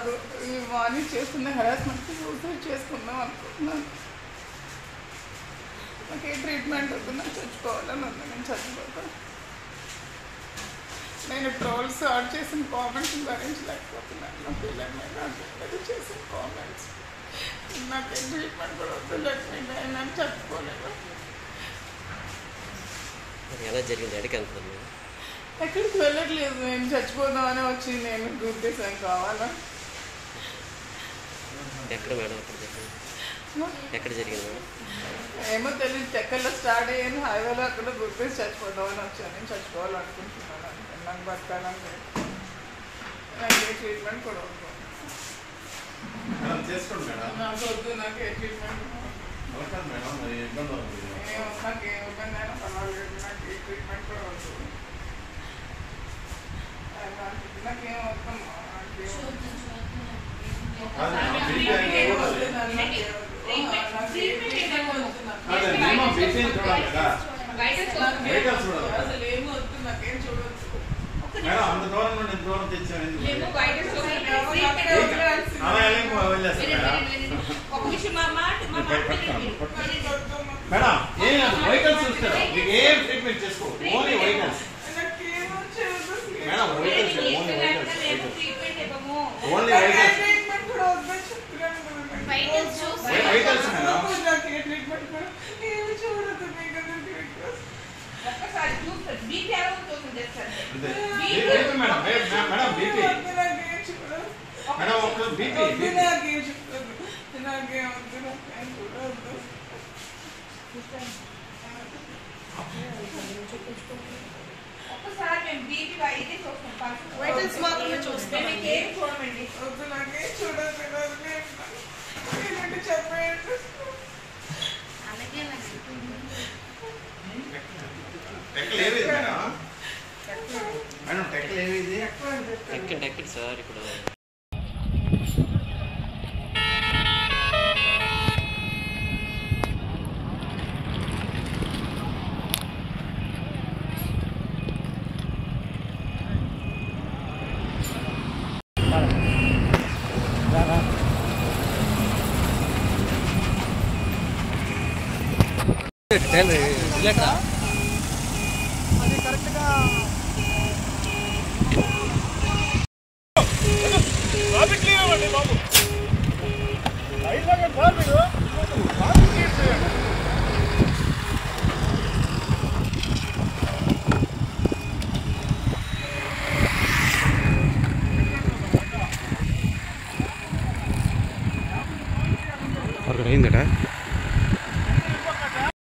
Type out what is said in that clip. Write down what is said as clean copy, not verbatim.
కాదు, ఈ మార్నింగ్ చేస్తున్న హెరాస్మెంట్కి సూసైడ్ చేసుకుందాం అనుకుంటున్నాను. నాకు ఏ ట్రీట్మెంట్ వద్దు, నాకు చచ్చిపోవాలని ఉంది, నేను చచ్చిపోతాను. నేను ట్రోల్స్ స్టార్ట్ చేసిన కామెంట్స్ భరించలేకపోతున్నాను. నా పిల్లల మీద అది చేసిన కామెంట్స్, నాకేం ట్రీట్మెంట్ కూడా వద్దు, నేను చచ్చిపోలేదు. ఎలా జరిగింది? ఎక్కడికి వెళ్తున్నాను? ఎక్కడికి వెళ్ళట్లేదు, నేను చచ్చిపోదామని వచ్చి నేను గుర్తిస్తాను కావాలా. ఎక్కడ మేడం? ఎక్కడ జరిగింది మేడం? ఏమో తెలియదు, చెక్కల్లో స్టార్ట్ అయ్యాను, హైవేలో అక్కడ గుర్తిసి చచ్చిపోదామని వచ్చాను. నేను చచ్చిపోవాలనుకుంటున్నాను, నాకు బతకాలని లేదు, నాకు ఏ ట్రీట్మెంట్ కూడా వద్దు. నాకు వద్దు, నాకు ఏ ట్రీట్మెంట్ నాకు ఏ ఇబ్బంది అయినా పర్వాలేదు, నాకు ఏ ట్రీట్మెంట్ కూడా వద్దు. నాకేం వద్దమ్మా, అసలు ఏమి వద్దు, నాకేం చూడవచ్చు. అంత దూరం నుండి దూరం తెచ్చాను. మేడం వెహికల్స్ చూస్తారు, మీకు ఏం ట్రీట్మెంట్ చేసుకో, only vehicles. Madam vehicles only vehicles, only vehicles, vehicles madam. ఒక్కసారి చూస్తారు బీపీ ఎలా ఉంటుంది మేడం. మేడం బీపీ మేడం, ఒక బీపీ ఒక్కసారి మేము బీపీ అయితే చూస్తాం, వైటల్స్ మాత్రమే చూస్తాం, ఏం చూడమండి. వద్దు, నాకేం చూడదు, చెప్పండి. టెక్కలు ఏవి మేడం? మేడం టెక్కలు ఏవి? ఎక్కండి సార్. ఇప్పుడు అది కరెక్ట్గా బాబు సార్ మీరు అయిందట.